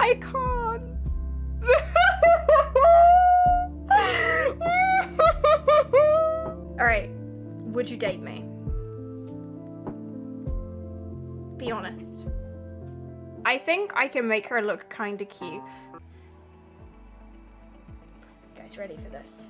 I can't. Alright, would you date me? Be honest. I think I can make her look kinda cute. Guys, ready for this?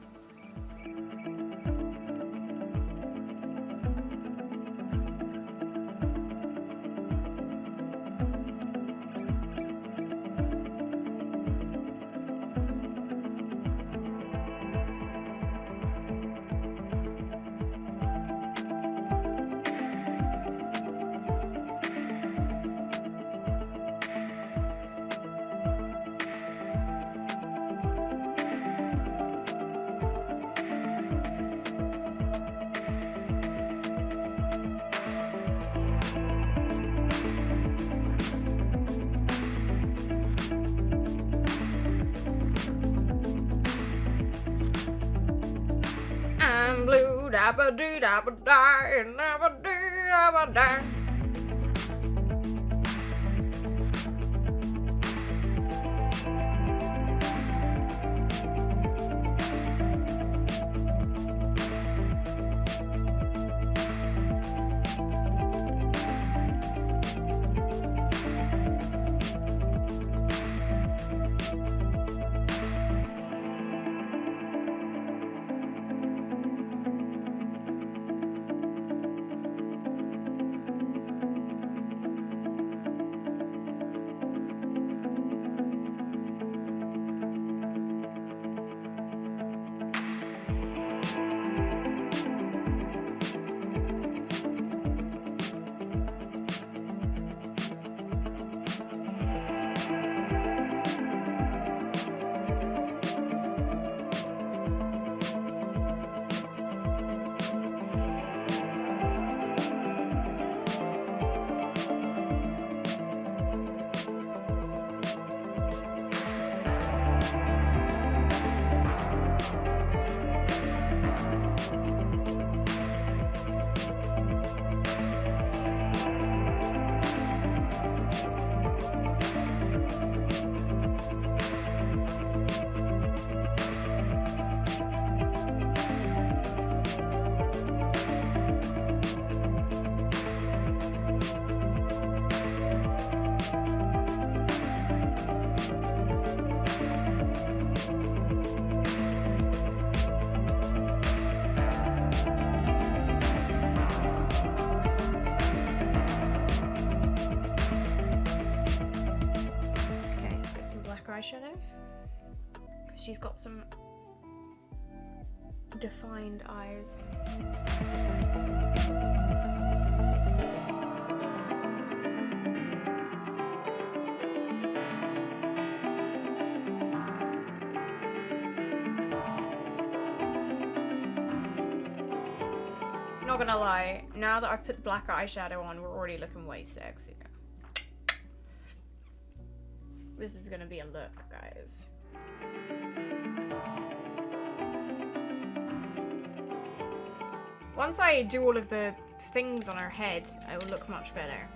I'm blue, da-ba-doo-da-ba-da, and da-ba-doo-da-ba-da. Eyeshadow, because she's got some defined eyes. Not gonna lie, now that I've put the black eyeshadow on, we're already looking way sexier. This is gonna be a look, guys. Once I do all of the things on her head, it will look much better.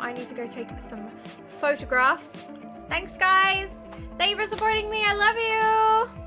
I need to go take some photographs. Thanks, guys. Thank you for supporting me. I love you.